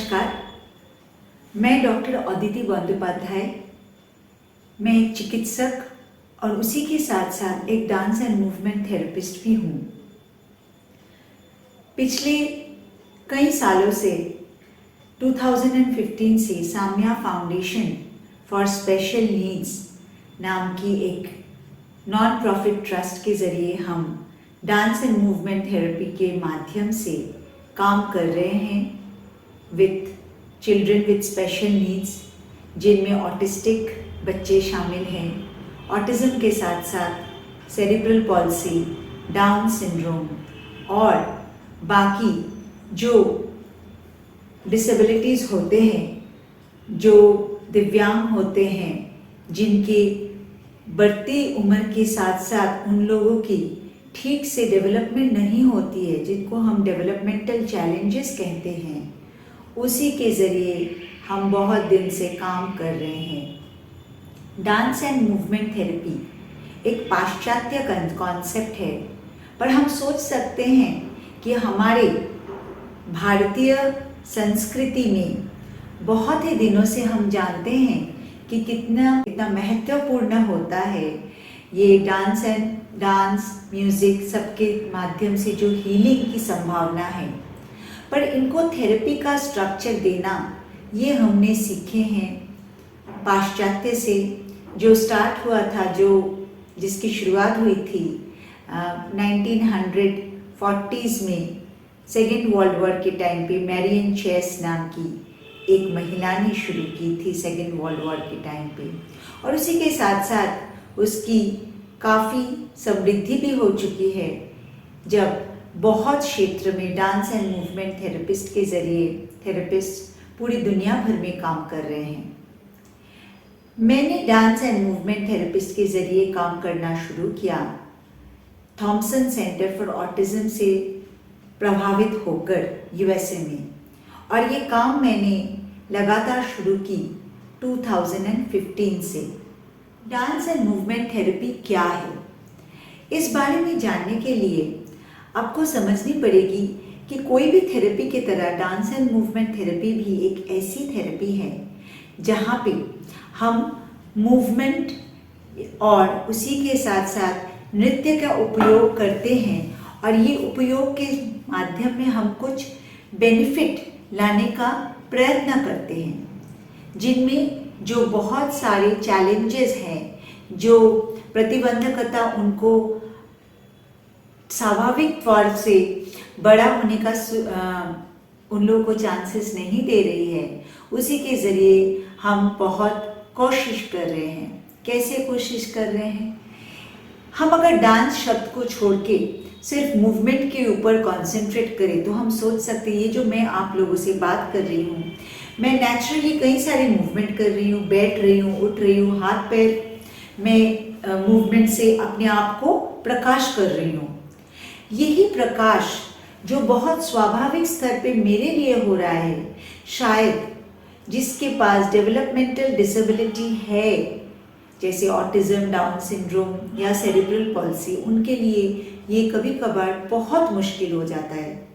नमस्कार, मैं डॉक्टर अदिति बंदोपाध्याय। मैं एक चिकित्सक और उसी के साथ साथ एक डांस एंड मूवमेंट थेरेपिस्ट भी हूँ। पिछले कई सालों से 2015 से Samya foundation for special needs नाम की एक नॉन प्रॉफिट ट्रस्ट के ज़रिए हम डांस एंड मूवमेंट थेरेपी के माध्यम से काम कर रहे हैं with children with special needs, जिनमें ऑटिस्टिक बच्चे शामिल हैं, ऑटिज़म के साथ साथ सेरिब्रल पॉल्सी, डाउन सिंड्रोम और बाकी जो डिसेबिलिटीज़ होते हैं, जो दिव्यांग होते हैं, जिनकी बढ़ती उम्र के साथ साथ उन लोगों की ठीक से डेवलपमेंट नहीं होती है, जिनको हम डेवलपमेंटल चैलेंजेस कहते हैं, उसी के ज़रिए हम बहुत दिन से काम कर रहे हैं। डांस एंड मूवमेंट थेरेपी एक पाश्चात्य कॉन्सेप्ट है, पर हम सोच सकते हैं कि हमारे भारतीय संस्कृति में बहुत ही दिनों से हम जानते हैं कि कितना महत्वपूर्ण होता है ये डांस म्यूज़िक सबके माध्यम से जो हीलिंग की संभावना है। पर इनको थेरेपी का स्ट्रक्चर देना ये हमने सीखे हैं पाश्चात्य से, जो स्टार्ट हुआ था, जिसकी शुरुआत हुई थी 1940s में सेकेंड वर्ल्ड वॉर के टाइम पे मैरियन चेस नाम की एक महिला ने शुरू की थी सेकेंड वर्ल्ड वॉर के टाइम पे, और उसी के साथ साथ उसकी काफ़ी समृद्धि भी हो चुकी है, जब बहुत क्षेत्र में डांस एंड मूवमेंट थेरेपिस्ट के ज़रिए थेरेपिस्ट पूरी दुनिया भर में काम कर रहे हैं। मैंने डांस एंड मूवमेंट थेरेपिस्ट के ज़रिए काम करना शुरू किया थॉमसन सेंटर फॉर ऑटिज़म से प्रभावित होकर यूएसए में, और ये काम मैंने लगातार शुरू की 2015 से। डांस एंड मूवमेंट थेरेपी क्या है, इस बारे में जानने के लिए आपको समझनी पड़ेगी कि कोई भी थेरेपी की तरह डांस एंड मूवमेंट थेरेपी भी एक ऐसी थेरेपी है जहाँ पे हम मूवमेंट और उसी के साथ साथ नृत्य का उपयोग करते हैं, और ये उपयोग के माध्यम में हम कुछ बेनिफिट लाने का प्रयत्न करते हैं, जिनमें जो बहुत सारे चैलेंजेस हैं, जो प्रतिबंधकता उनको स्वाभाविक तौर से बड़ा होने का उन लोगों को चांसेस नहीं दे रही है, उसी के ज़रिए हम बहुत कोशिश कर रहे हैं। कैसे कोशिश कर रहे हैं? हम अगर डांस शब्द को छोड़ के सिर्फ मूवमेंट के ऊपर कंसंट्रेट करें तो हम सोच सकते हैं ये जो मैं आप लोगों से बात कर रही हूँ, मैं नेचुरली कई सारे मूवमेंट कर रही हूँ, बैठ रही हूँ, उठ रही हूँ, हाथ पैर में मूवमेंट से अपने आप को प्रकाश कर रही हूँ। यही प्रकाश जो बहुत स्वाभाविक स्तर पे मेरे लिए हो रहा है, शायद जिसके पास डेवलपमेंटल डिसेबिलिटी है, जैसे ऑटिज़म, डाउन सिंड्रोम या सेरिब्रल पॉल्सी, उनके लिए ये कभी कभार बहुत मुश्किल हो जाता है।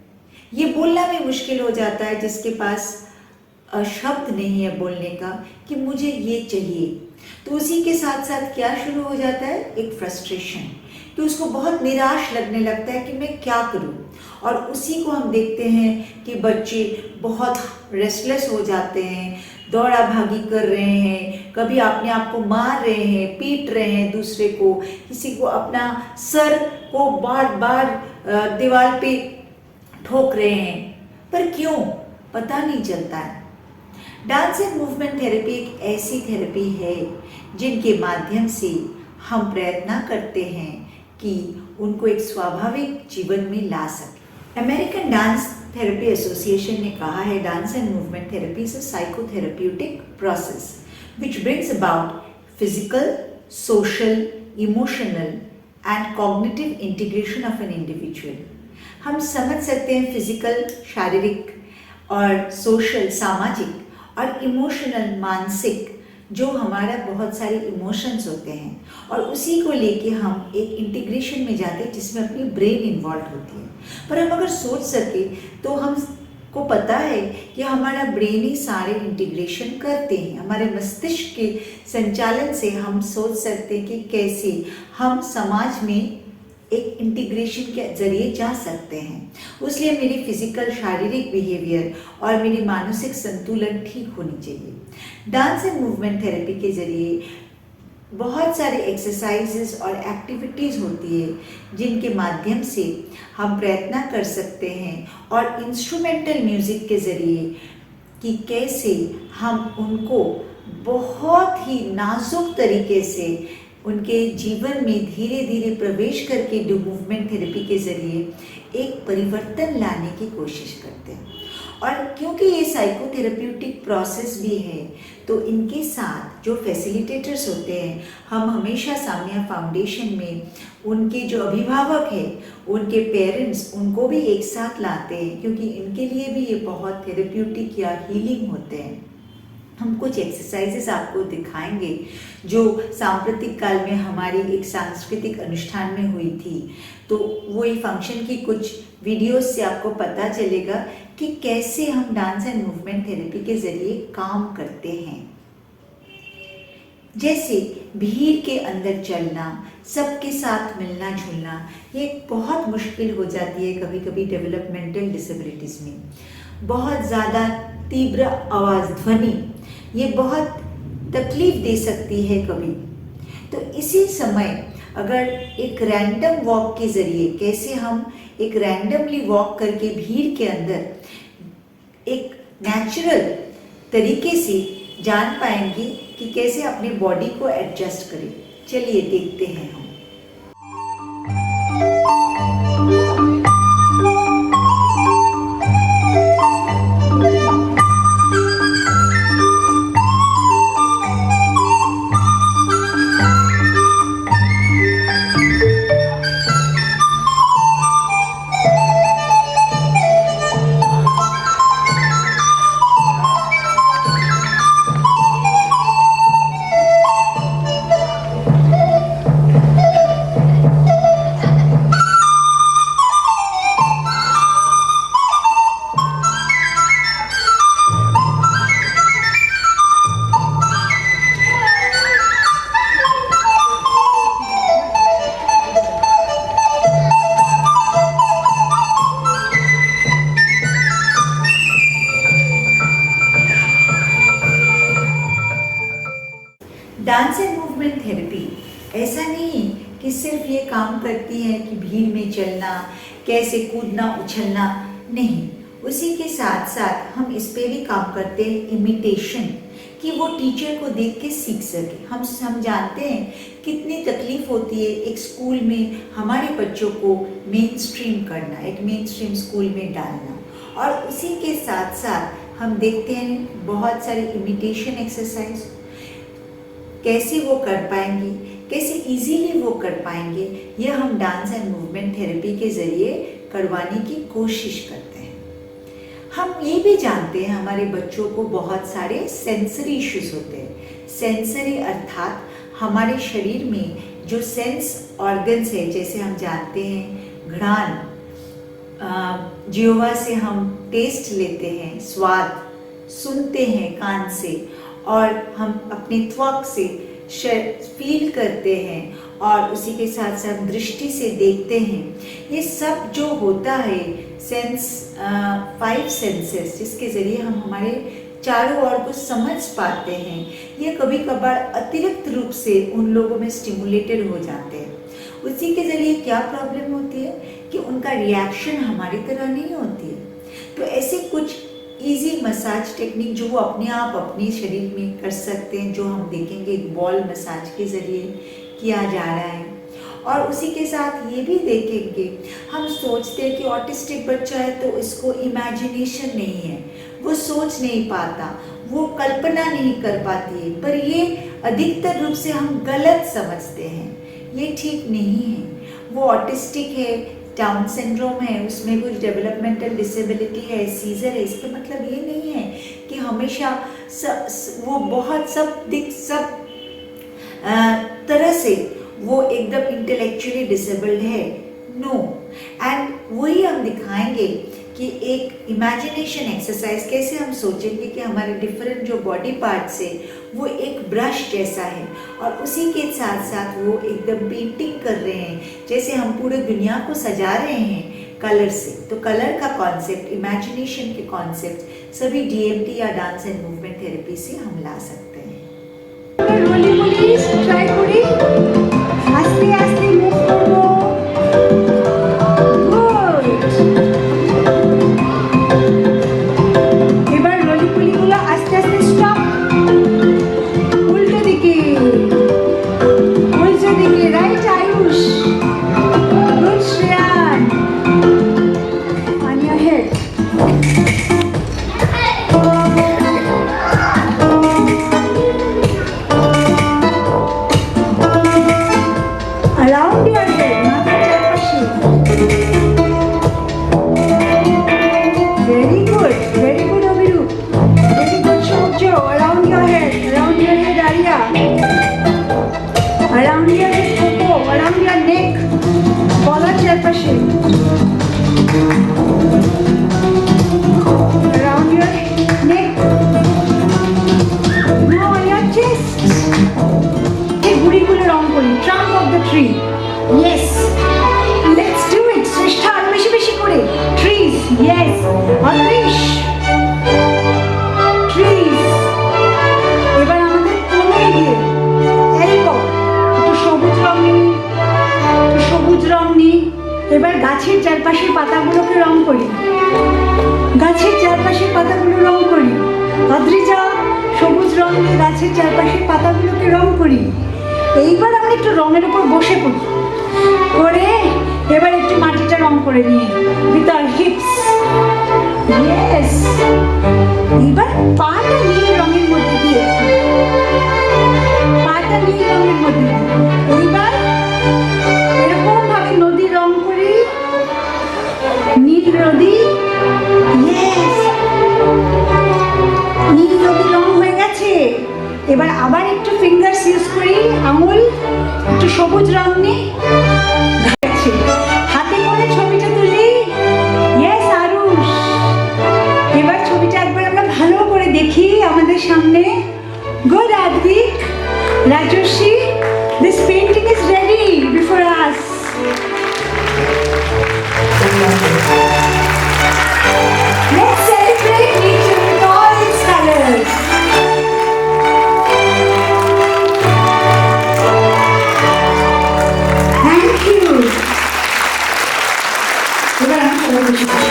ये बोलना भी मुश्किल हो जाता है, जिसके पास शब्द नहीं है बोलने का कि मुझे ये चाहिए। तो उसी के साथ साथ क्या शुरू हो जाता है? एक फ्रस्ट्रेशन, कि उसको बहुत निराश लगने लगता है कि मैं क्या करूं। और उसी को हम देखते हैं कि बच्चे बहुत रेस्टलेस हो जाते हैं, दौड़ा भागी कर रहे हैं, कभी अपने आप को मार रहे हैं, पीट रहे हैं दूसरे को, किसी को अपना सर को बार बार दीवार पे ठोक रहे हैं, पर क्यों पता नहीं चलता है। डांस एंड मूवमेंट थेरेपी एक ऐसी थेरेपी है जिनके माध्यम से हम प्रयत्न करते हैं कि उनको एक स्वाभाविक जीवन में ला सके। अमेरिकन डांस थेरेपी एसोसिएशन ने कहा है, dance and movement therapy is a psychotherapeutic process which brings about physical, social, emotional and cognitive integration of an individual। हम समझ सकते हैं फिजिकल शारीरिक और सोशल सामाजिक और इमोशनल मानसिक, जो हमारा बहुत सारे इमोशंस होते हैं, और उसी को लेके हम एक इंटीग्रेशन में जाते हैं जिसमें अपनी ब्रेन इन्वॉल्व होती है। पर हम अगर सोच सके तो हम को पता है कि हमारा ब्रेन ही सारे इंटीग्रेशन करते हैं। हमारे मस्तिष्क के संचालन से हम सोच सकते हैं कि कैसे हम समाज में एक इंटीग्रेशन के जरिए जा सकते हैं। इसलिए मेरी फिजिकल शारीरिक बिहेवियर और मेरी मानसिक संतुलन ठीक होनी चाहिए। डांस एंड मूवमेंट थेरेपी के जरिए बहुत सारे एक्सरसाइजेस और एक्टिविटीज़ होती है जिनके माध्यम से हम प्रयत्न कर सकते हैं और इंस्ट्रूमेंटल म्यूज़िक के ज़रिए कि कैसे हम उनको बहुत ही नाजुक तरीके से उनके जीवन में धीरे धीरे प्रवेश करके डू मूवमेंट थेरेपी के ज़रिए एक परिवर्तन लाने की कोशिश करते हैं। और क्योंकि ये साइकोथेरेप्यूटिक प्रोसेस भी है तो इनके साथ जो फैसिलिटेटर्स होते हैं हम हमेशा सामिया फाउंडेशन में उनके जो अभिभावक हैं, उनके पेरेंट्स, उनको भी एक साथ लाते हैं क्योंकि इनके लिए भी ये बहुत थेरेप्यूटिक या हीलिंग होते हैं। हम कुछ एक्सरसाइजेस आपको दिखाएंगे जो सांप्रतिक काल में हमारी एक सांस्कृतिक अनुष्ठान में हुई थी। तो वो ये फंक्शन की कुछ वीडियोस से आपको पता चलेगा कि कैसे हम डांस एंड मूवमेंट थेरेपी के जरिए काम करते हैं। जैसे भीड़ के अंदर चलना, सबके साथ मिलना जुलना, ये बहुत मुश्किल हो जाती है कभी कभी डेवलपमेंटल डिसेबिलिटीज़ में। बहुत ज़्यादा तीव्र आवाज़, ध्वनि, ये बहुत तकलीफ दे सकती है कभी। तो इसी समय अगर एक रैंडम वॉक के ज़रिए कैसे हम एक रैंडमली वॉक करके भीड़ के अंदर एक नेचुरल तरीके से जान पाएंगे कि कैसे अपने बॉडी को एडजस्ट करें। चलिए देखते हैं हम। डांस एंड मूवमेंट थेरेपी ऐसा नहीं कि सिर्फ ये काम करती है कि भीड़ में चलना, कैसे कूदना, उछलना, नहीं। उसी के साथ साथ हम इस पे भी काम करते हैं इमिटेशन, कि वो टीचर को देख के सीख सके। हम जानते हैं कितनी तकलीफ होती है एक स्कूल में हमारे बच्चों को मेन स्ट्रीम करना, एक मेन स्ट्रीम स्कूल में डालना। और उसी के साथ साथ हम देखते हैं बहुत सारे इमिटेशन एक्सरसाइज, कैसे वो कर पाएंगे, कैसे इजीली वो कर पाएंगे, ये हम डांस एंड मूवमेंट थेरेपी के ज़रिए करवाने की कोशिश करते हैं। हम ये भी जानते हैं हमारे बच्चों को बहुत सारे सेंसरी इश्यूज होते हैं। सेंसरी अर्थात हमारे शरीर में जो सेंस ऑर्गन्स है, जैसे हम जानते हैं घ्राण, जिह्वा से हम टेस्ट लेते हैं, स्वाद सुनते हैं कान से, और हम अपने त्वक से फील करते हैं, और उसी के साथ साथ दृष्टि से देखते हैं। ये सब जो होता है सेंस, 5 सेंसेस, जिसके ज़रिए हम हमारे चारों ओर को समझ पाते हैं, ये कभी कभार अतिरिक्त रूप से उन लोगों में स्टिमुलेटेड हो जाते हैं। उसी के ज़रिए क्या प्रॉब्लम होती है कि उनका रिएक्शन हमारी तरह नहीं होती है। तो ऐसे कुछ इजी मसाज टेक्निक जो वो अपने आप अपने शरीर में कर सकते हैं, जो हम देखेंगे बॉल मसाज के ज़रिए किया जा रहा है। और उसी के साथ ये भी देखेंगे, हम सोचते हैं कि ऑटिस्टिक बच्चा है तो इसको इमेजिनेशन नहीं है, वो सोच नहीं पाता, वो कल्पना नहीं कर पाती है, पर ये अधिकतर रूप से हम गलत समझते हैं। ये ठीक नहीं है। वो ऑटिस्टिक है, डाउन सिंड्रोम है, उसमें कुछ डेवलपमेंटल डिसेबिलिटी है, सीजर है, इसका मतलब ये नहीं है कि हमेशा वो बहुत सब तरह से वो एकदम इंटेलेक्चुअली डिसेबल्ड है। नो। एंड वही हम दिखाएंगे कि एक इमेजिनेशन एक्सरसाइज, कैसे हम सोचेंगे कि हमारे डिफरेंट जो बॉडी पार्ट्स है वो एक ब्रश जैसा है और उसी के साथ साथ वो एकदम पेंटिंग कर रहे हैं, जैसे हम पूरे दुनिया को सजा रहे हैं कलर से। तो कलर का कॉन्सेप्ट, इमेजिनेशन के कॉन्सेप्ट सभी DMT या डांस एंड मूवमेंट थेरेपी से हम ला सकते हैं। ট্রাই করি, আস্তে আস্তে মুভ করবো। এবার রোলি পুলিগুলো আস্তে আস্তে স্টপ, উল্টো দিকে, উল্টো দিকে, right Ayush, good Shreyan, on your head. Around your head, মাথার চারপাশে। Very good, Abhirup. Very good, Shobjo. Around your head, Arya. Around your head, Coco. Around your neck, গলার চারপাশে। Around your neck. Now on your chest. এই গুড়িগুলো রং করি, trunk of the tree. Yes, let's do it. Shreshtha আরো বেশি বেশি করে। Trees, yes, Adrish, trees. এবার আমাদের কোমরে গিয়ে এলবো, একটু সবুজ রং নিই, একটু সবুজ রং নিই। এবার গাছের চারপাশের পাতাগুলোকে রং করি, গাছের চারপাশের পাতাগুলো রং করি। অদ্রিজা, সবুজ রং নিয়ে গাছের চারপাশের পাতাগুলোকে রং করি। এইবার আমরা একটু রঙের উপর বসে পড়ি, করে এবার একটু মাটিটা রং করে নিয়ে উইথ আওয়ার হিপস। ইয়েস, এবার পাটা নীল রঙের মধ্যে দিয়ে, পাটা নীল রঙের মধ্যে দিয়ে। এইবার এরকম ভাবে নদী রং করি, নীল নদী। ইয়েস, নীল নদী রং হয়ে গেছে। এবার আবার একটু ফিঙ্গার্স ইউজ করি, আঙুল, একটু সবুজ রং নিই, হাতে করে ছবিটা তুলি। ইয়েস আরুষ, এবার ছবিটা একবার আমরা ভালো করে দেখি আমাদের সামনে। Good Adrik, Rajasvi, this painting is ready before us. Let's celebrate nature with all its colors. Thank you. এবার আমি সবাই বসে পড়ি।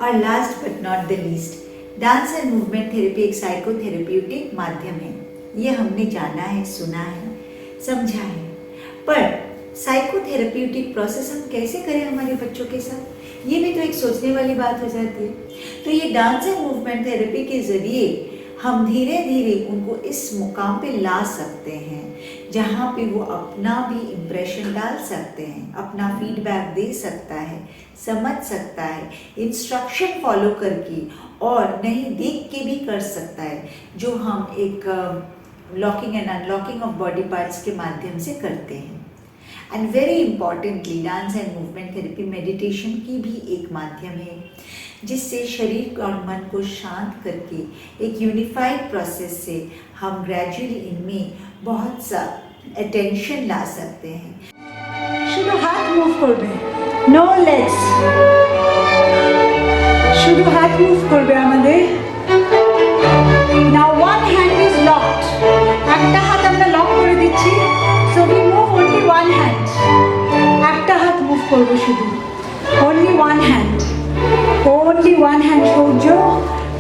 और last but not the least, dance and movement therapy एक साइकोथेरेप्यूटिक माध्यम है। ये हमने जाना है, सुना है, समझा है, पर साइकोथेरेप्यूटिक प्रोसेस हम कैसे करें हमारे बच्चों के साथ, ये भी तो एक सोचने वाली बात हो जाती है। तो ये डांस एंड मूवमेंट थेरेपी के जरिए हम धीरे धीरे उनको इस मुकाम पे ला सकते हैं जहाँ पे वो अपना भी इम्प्रेशन डाल सकते हैं, अपना फीडबैक दे सकता है, समझ सकता है, इंस्ट्रक्शन फॉलो करके और नहीं देख के भी कर सकता है, जो हम एक locking and unlocking of body parts के माध्यम से करते हैं। And very importantly dance and movement therapy meditation की भी एक माध्यम है जिससे शरीर और मन को शांत करके एक यूनिफाइड प्रोसेस से हम ग्रेजुअली इनमें बहुत सा अटेंशन ला सकते हैं। শুধু হাত মুভ করবে, নো লেগস, শুধু হাত মুভ করবে আমাদের। Now one hand is locked, একটা হাত আমরা লক করে দিচ্ছি, so we move only one hand. একটা হাত মুভ করবো শুধু, only one hand, only one hand. Sourya,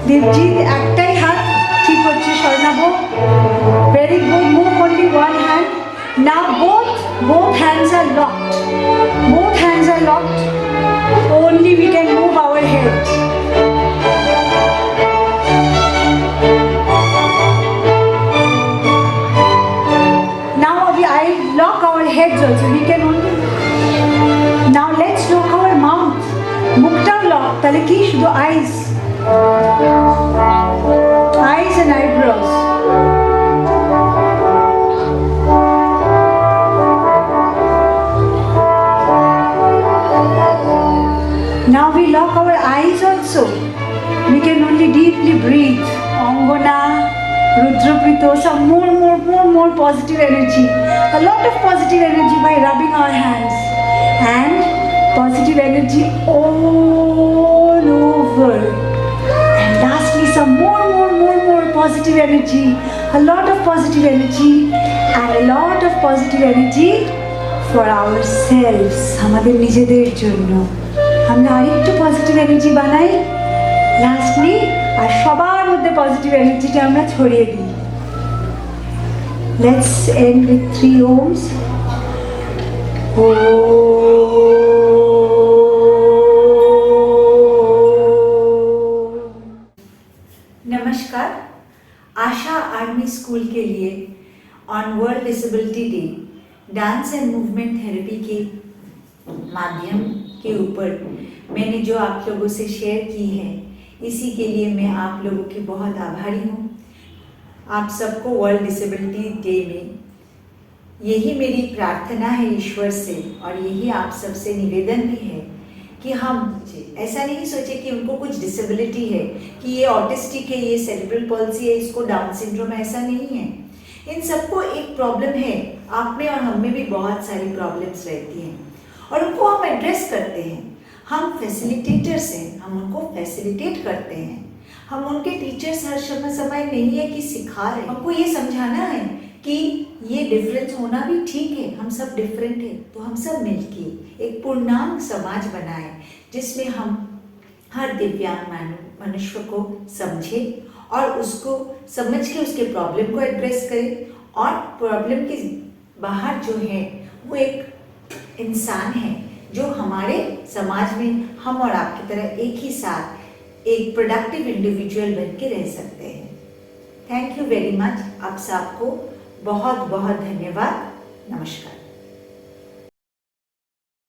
Debjit, একটাই হাত ঠিক হচ্ছে, Swarnabha, very good, move only one hand. Now both hands are locked. Both hands are locked. Only we can move our head. Now I lock our heads also. We can only. Now let's lock our mouth. মুখটাও lock. তাহলে কি শুধু eyes. Eyes and eyebrows. Now we lock our eyes also. We can only deeply breathe. Angana, Rudraprito, some more positive energy. A lot of positive energy by rubbing our hands. And positive energy all over. And lastly, some more positive energy. A lot of positive energy. And a lot of positive energy for ourselves. আমাদের নিজেদের জন্য। আমরা আরেকটু positive energy বানাই lastly, আর সবার মধ্যে positive এনার্জিটা আমরা ছড়িয়ে দিই। Let's and with 3 ohms. नमस्कार। आशा आर्मी स्कूल के लिए on world disability day dance and movement therapy के माध्यम के ऊपर मैंने जो आप लोगों से शेयर की है, इसी के लिए मैं आप लोगों की बहुत आभारी हूँ। आप सबको वर्ल्ड डिसेबिलिटी डे में यही मेरी प्रार्थना है ईश्वर से, और यही आप सबसे निवेदन भी है कि हम ऐसा नहीं सोचे कि उनको कुछ डिसेबिलिटी है, कि ये ऑटिस्टिक है, ये सेरेब्रल पॉल्सी है, इसको डाउन सिंड्रोम, ऐसा नहीं है। इन सबको एक प्रॉब्लम है, आप में और हम में भी बहुत सारी प्रॉब्लम्स रहती हैं और उनको हम एड्रेस करते हैं। हम फैसिलिटेटर्स हैं, हम उनको फैसिलिटेट करते हैं। हम उनके टीचर्स हर समय नहीं है कि सिखा रहे हैं, हमको ये समझाना है कि ये डिफरेंस होना भी ठीक है, हम सब डिफरेंट हैं। तो हम सब मिलके एक पूर्णांग समाज बनाएं जिसमें हम हर दिव्यांग मनुष्य को समझे और उसको समझ के उसके प्रॉब्लम को एड्रेस करें, और प्रॉब्लम के बाहर जो है वो एक इंसान है जो हमारे समाज में हम और आपकी तरह एक ही साथ एक प्रोडक्टिव इंडिविजुअल बन के रह सकते हैं। Thank you very much. आप सबको बहुत बहुत धन्यवाद। नमस्कार।